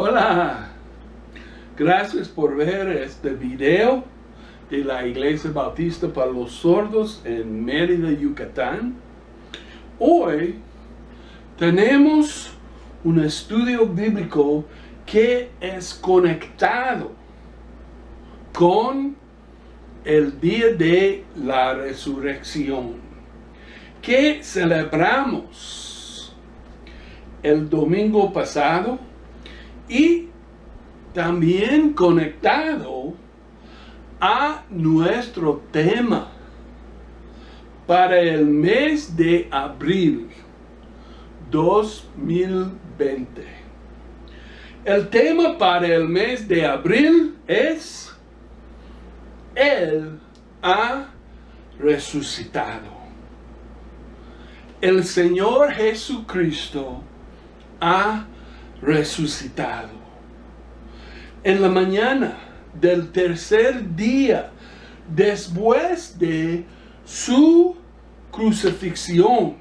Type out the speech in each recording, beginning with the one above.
Hola, gracias por ver este video de la Iglesia Bautista para los Sordos en Mérida, Yucatán. Hoy tenemos un estudio bíblico que es conectado con el día de la resurrección, que celebramos el domingo pasado, y también conectado a nuestro tema para el mes de abril 2020. El tema para el mes de abril es: Él ha resucitado. El Señor Jesucristo ha resucitado. En la mañana del tercer día después de su crucifixión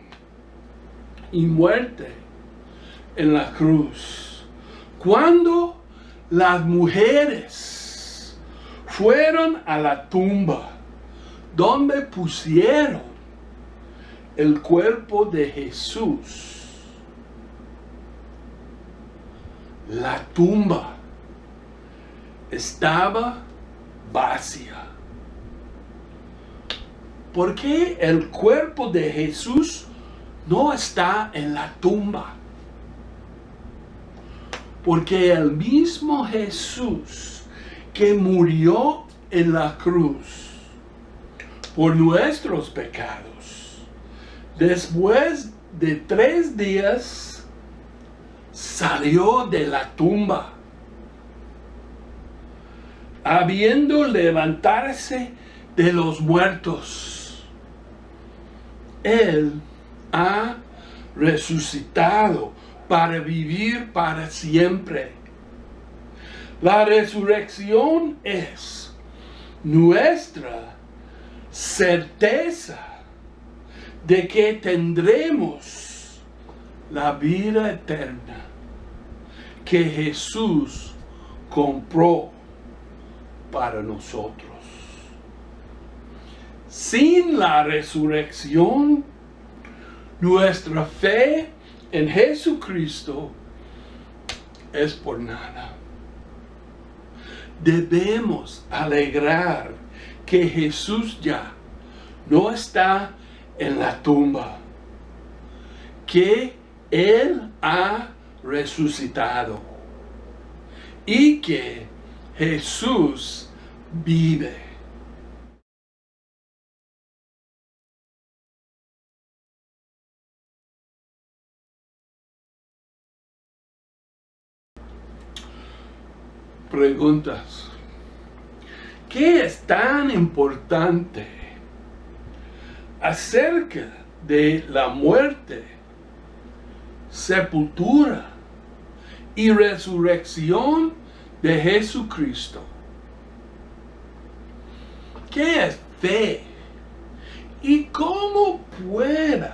y muerte en la cruz, cuando las mujeres fueron a la tumba donde pusieron el cuerpo de Jesús, la tumba estaba vacía. ¿Por qué el cuerpo de Jesús no está en la tumba? Porque el mismo Jesús que murió en la cruz por nuestros pecados, después de 3 días salió de la tumba, habiendo levantarse de los muertos. Él ha resucitado para vivir para siempre. La resurrección es nuestra certeza de que tendremos la vida eterna que Jesús compró para nosotros. Sin la resurrección, nuestra fe en Jesucristo es por nada. Debemos alegrar que Jesús ya no está en la tumba, que Él ha resucitado y que Jesús vive. Preguntas: ¿qué es tan importante acerca de la muerte, sepultura y resurrección de Jesucristo? ¿Qué es fe? ¿Y cómo puede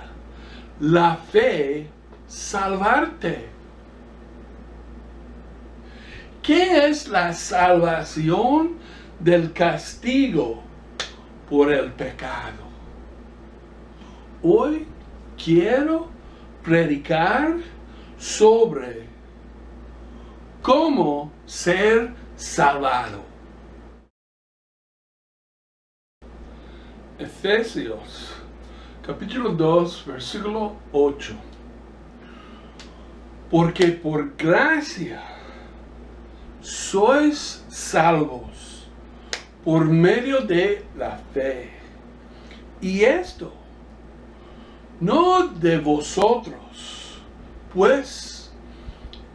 la fe salvarte? ¿Qué es la salvación del castigo por el pecado? Hoy quiero predicar sobre cómo ser salvado. Efesios capítulo 2, versículo 8. Porque por gracia sois salvos por medio de la fe. Y esto no de vosotros, pues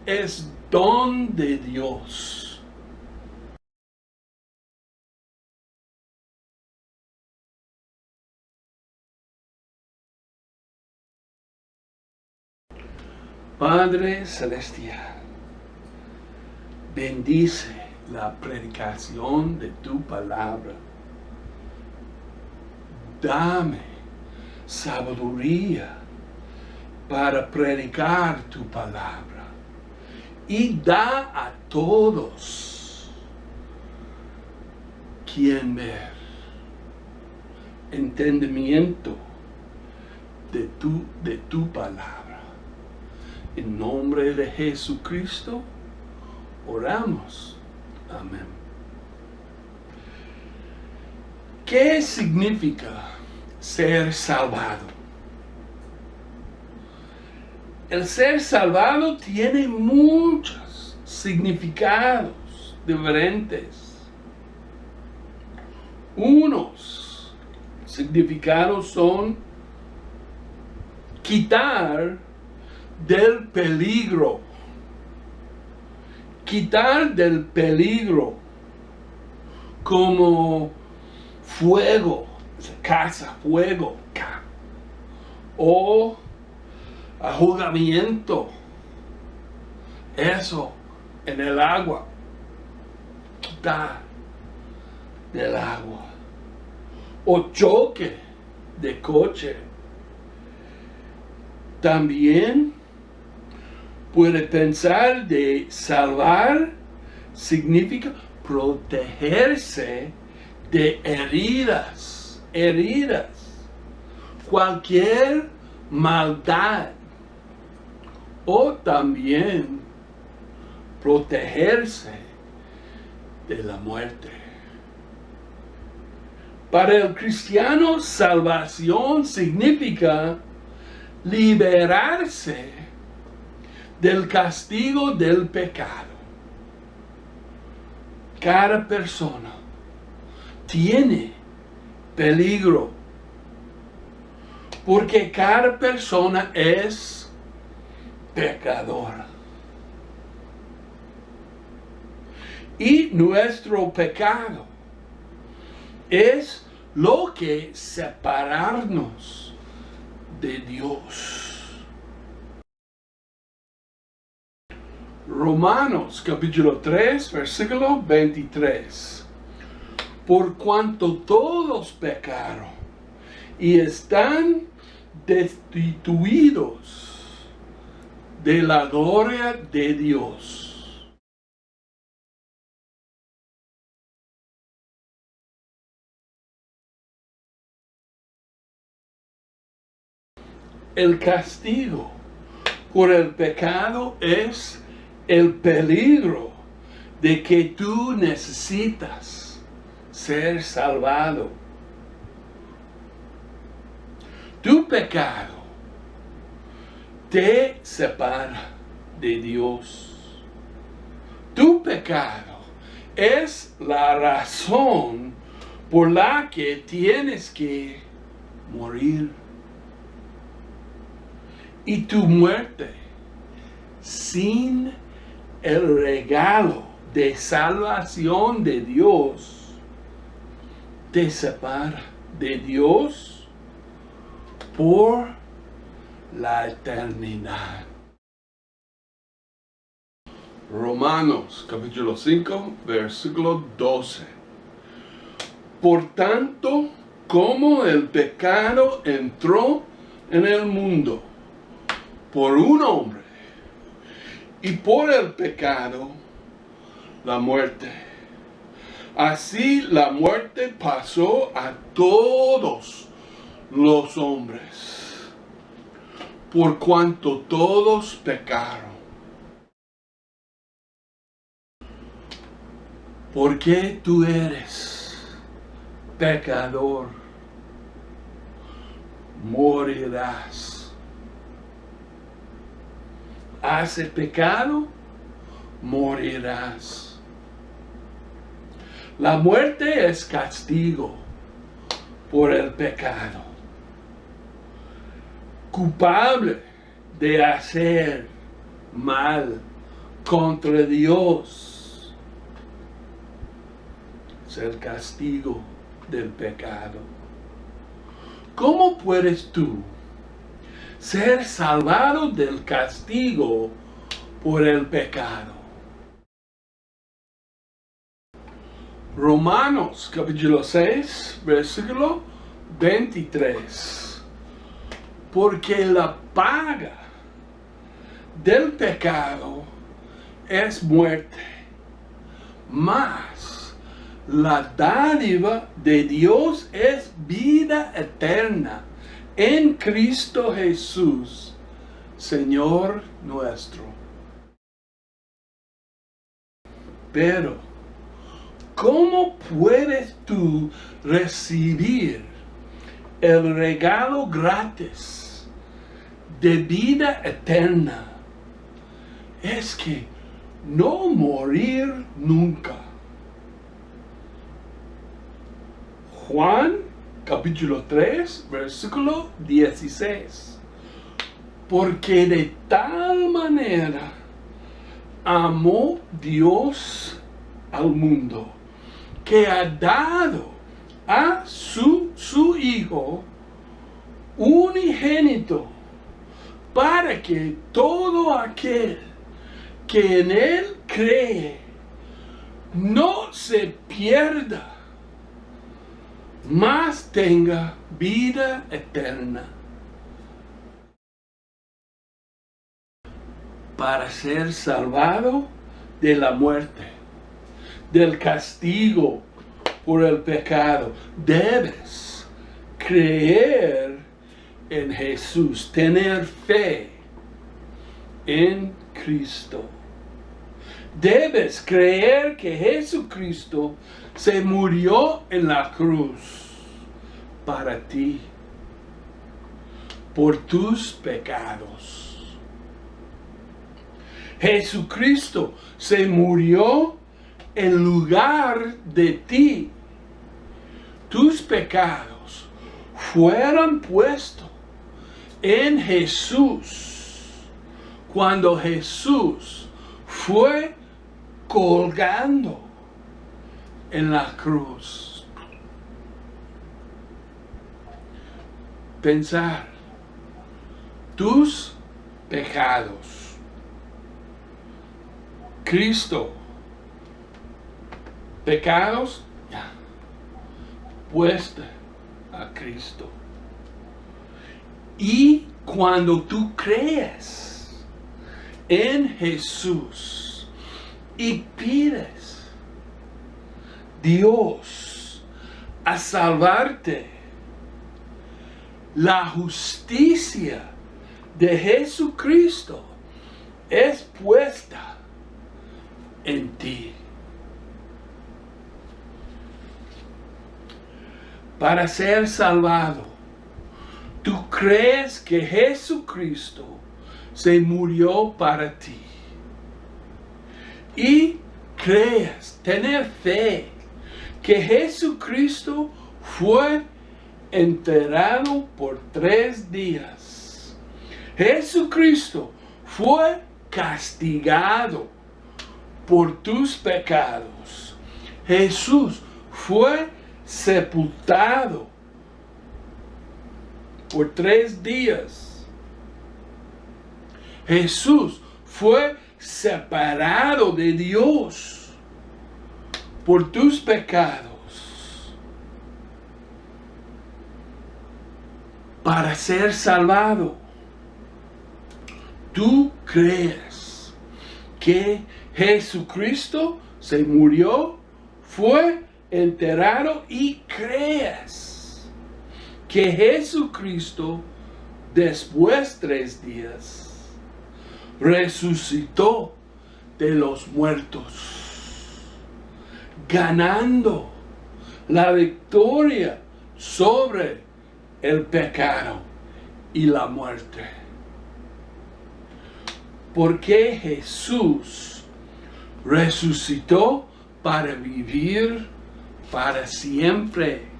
es don de Dios. Padre Celestial, bendice la predicación de tu palabra. Dame sabiduría para predicar tu palabra y da a todos quien ver entendimiento de tu palabra. En nombre de Jesucristo oramos. Amén. ¿Qué significa ser salvado? El ser salvado tiene muchos significados diferentes. Unos significados son quitar del peligro. Quitar del peligro, como fuego, casa, fuego, o ahogamiento, eso en el agua, quitar del agua, o choque de coche. También puede pensar de salvar significa protegerse de heridas, cualquier maldad, o también protegerse de la muerte. Para el cristiano, salvación significa liberarse del castigo del pecado. Cada persona tiene peligro, porque cada persona es pecador. Y nuestro pecado es lo que separarnos de Dios. Romanos capítulo 3, versículo 23. Por cuanto todos pecaron y están destituidos de la gloria de Dios. El castigo por el pecado es el peligro de que tú necesitas ser salvado. Tu pecado te separa de Dios. Tu pecado es la razón por la que tienes que morir. Y tu muerte sin el regalo de salvación de Dios te separa de Dios por la eternidad. Romanos capítulo 5, versículo 12. Por tanto, como el pecado entró en el mundo por un hombre, y por el pecado la muerte, así la muerte pasó a todos los hombres, por cuanto todos pecaron. Porque tú eres pecador, morirás. Hace pecado, morirás. La muerte es castigo por el pecado. Culpable de hacer mal contra Dios. Es el castigo del pecado. ¿Cómo puedes tú ser salvado del castigo por el pecado? Romanos capítulo 6, versículo 23. Porque la paga del pecado es muerte, mas la dádiva de Dios es vida eterna en Cristo Jesús, Señor nuestro. Pero, ¿cómo puedes tú recibir el regalo gratis de vida eterna? Es que no morir nunca. Juan capítulo 3, versículo 16. Porque de tal manera amó Dios al mundo, que ha dado a su Hijo unigénito, para que todo aquel que en Él cree no se pierda, mas tenga vida eterna. Para ser salvado de la muerte, del castigo por el pecado, debes creer en Jesús, tener fe en Cristo. Debes creer que Jesucristo se murió en la cruz para ti, por tus pecados. Jesucristo se murió en lugar de ti. Tus pecados fueron puestos en Jesús cuando Jesús fue colgando en la cruz. Pensar tus pecados. Cristo, pecados, ya, puesta a Cristo. Y cuando tú crees en Jesús y pides Dios a salvarte, la justicia de Jesucristo es puesta en ti. Para ser salvado, tú crees que Jesucristo se murió para ti. Y crees, tener fe, que Jesucristo fue enterrado por 3 días. Jesucristo fue castigado por tus pecados. Jesús fue sepultado por 3 días. Jesús fue separado de Dios por tus pecados. Para ser salvado, tú crees que Jesucristo se murió, fue enterrado y crees que Jesucristo después 3 días resucitó de los muertos, ganando la victoria sobre el pecado y la muerte. Porque Jesús resucitó para vivir para siempre.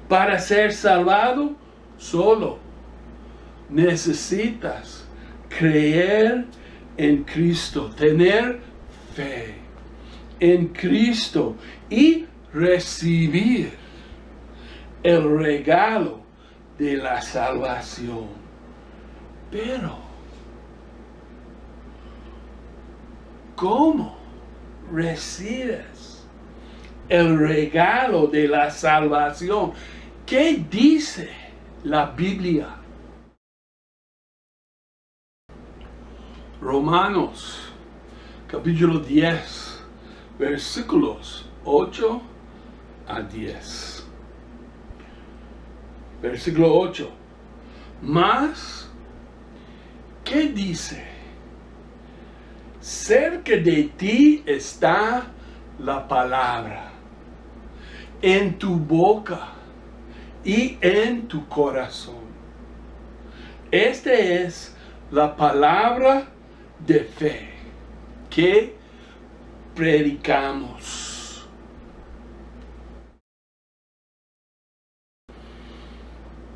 Para ser salvado, solo necesitas creer en Cristo, tener fe en Cristo y recibir el regalo de la salvación. Pero, ¿cómo recibes el regalo de la salvación. ¿Qué dice la Biblia? Romanos, capítulo 10, versículos 8 a 10. Versículo 8. Mas, ¿qué dice? Cerca de ti está la palabra, en tu boca y en tu corazón. Esta es la palabra de fe que predicamos.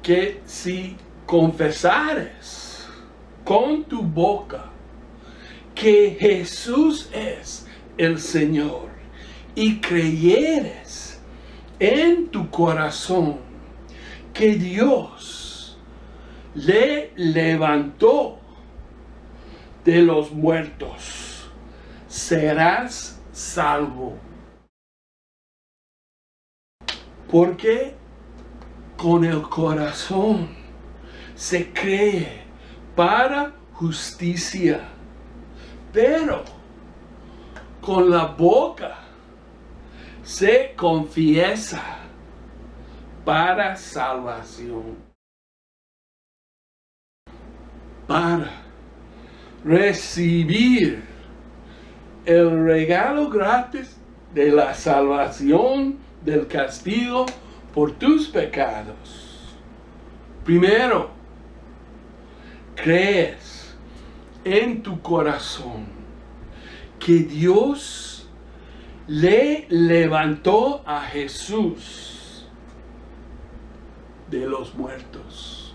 Que si confesares con tu boca que Jesús es el Señor y creyeres en tu corazón que Dios le levantó de los muertos, serás salvo. Porque con el corazón se cree para justicia, pero con la boca se confiesa para salvación. Para recibir el regalo gratis de la salvación del castigo por tus pecados. Primero, crees en tu corazón que Dios le levantó a Jesús de los muertos.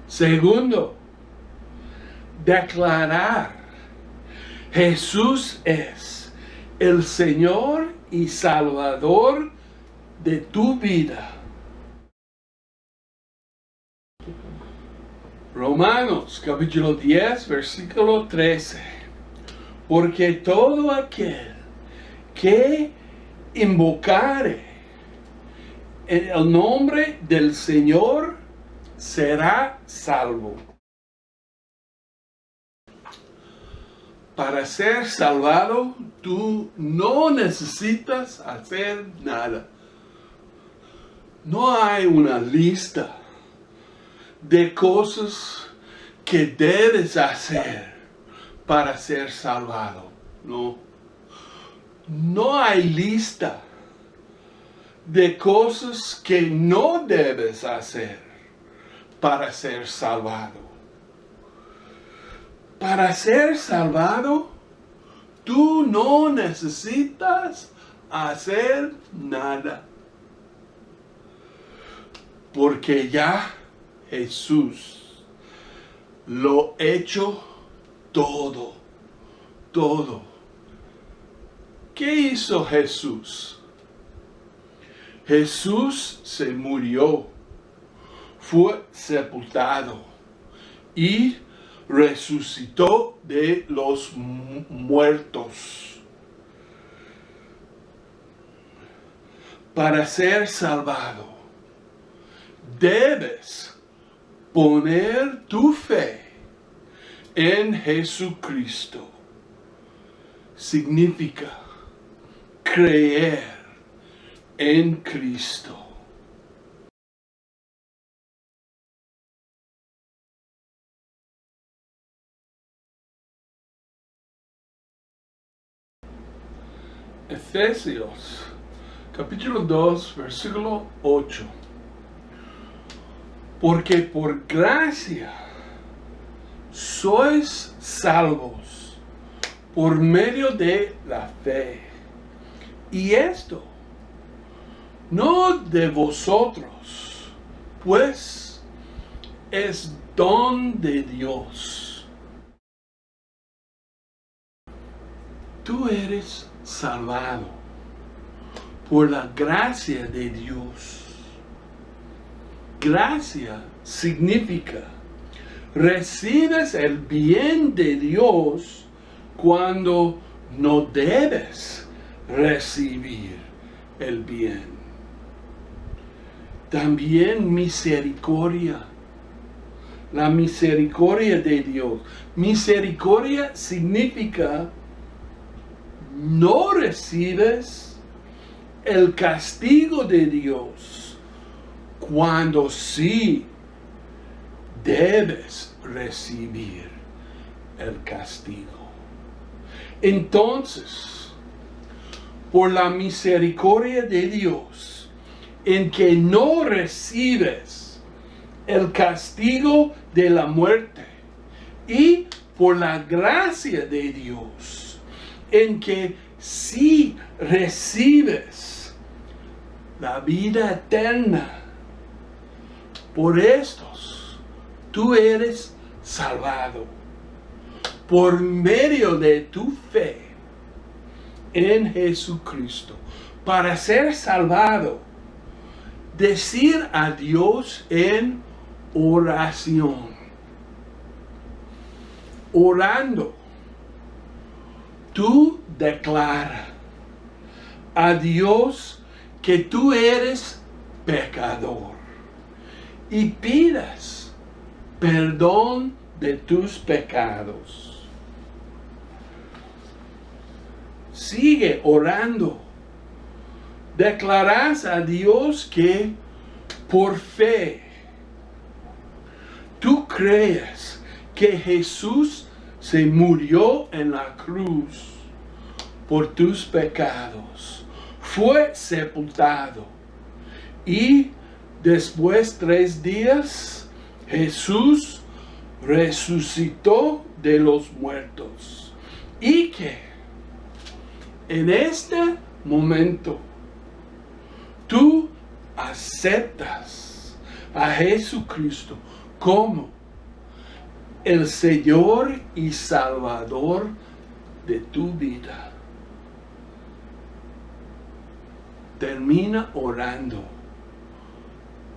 Segundo, declarar: Jesús es el Señor y Salvador de tu vida. Romanos capítulo 10, versículo 13. Porque todo aquel que invocare el nombre del Señor será salvo. Para ser salvado, tú no necesitas hacer nada. No hay una lista de cosas que debes hacer para ser salvado. No. No hay lista de cosas que no debes hacer para ser salvado. Para ser salvado, tú no necesitas hacer nada. Porque ya Jesús lo hecho todo. Todo. ¿Qué hizo Jesús? Jesús se murió, fue sepultado y resucitó de los muertos. Para ser salvado, debes poner tu fe en Jesucristo. Significa creer en Cristo. Efesios capítulo 2, versículo 8. Porque por gracia sois salvos por medio de la fe. Y esto no de vosotros, pues es don de Dios. Tú eres salvado por la gracia de Dios. Gracia significa recibes el bien de Dios cuando no debes recibir el bien. También misericordia. La misericordia de Dios. Misericordia significa no recibes el castigo de Dios cuando sí debes recibir el castigo. Entonces, por la misericordia de Dios, en que no recibes el castigo de la muerte, y por la gracia de Dios, en que sí recibes la vida eterna, por estos tú eres salvado por medio de tu fe en Jesucristo. Para ser salvado, decir a Dios en oración. Orando, tú declaras a Dios que tú eres pecador y pidas perdón de tus pecados. Sigue orando. Declaras a Dios que por fe tú crees que Jesús se murió en la cruz por tus pecados, fue sepultado y después 3 días Jesús resucitó de los muertos, y que en este momento tú aceptas a Jesucristo como el Señor y Salvador de tu vida. Termina orando,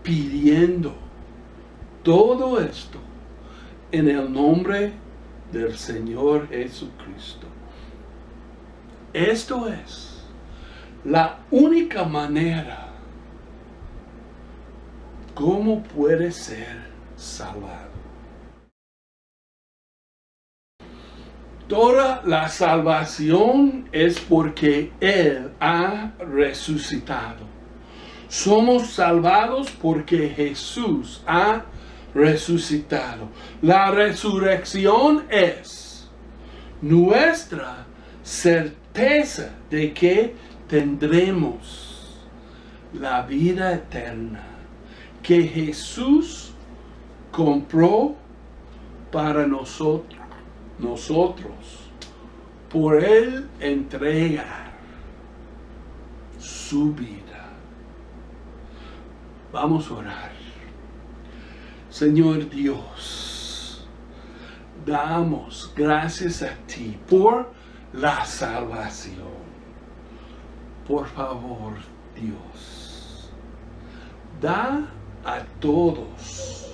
pidiendo todo esto en el nombre del Señor Jesucristo. Esto es la única manera como puede ser salvado. Toda la salvación es porque Él ha resucitado. Somos salvados porque Jesús ha resucitado. La resurrección es nuestra certeza de que tendremos la vida eterna que Jesús compró para nosotros por Él entregar su vida. Vamos a orar. Señor Dios, damos gracias a ti por la salvación. Por favor, Dios, da a todos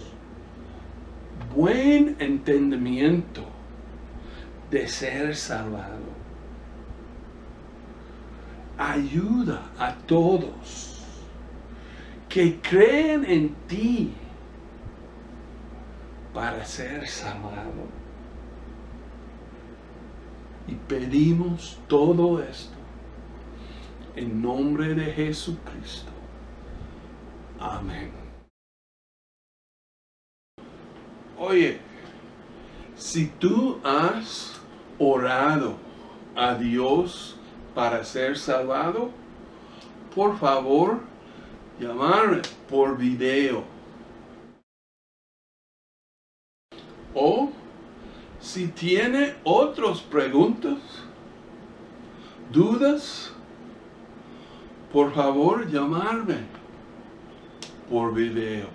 buen entendimiento de ser salvado. Ayuda a todos que creen en ti para ser salvado. Y pedimos todo esto en nombre de Jesucristo. Amén. Oye, si tú has orado a Dios para ser salvado, por favor, llamarme por video. O si tiene otras preguntas, dudas, por favor, llamarme por video.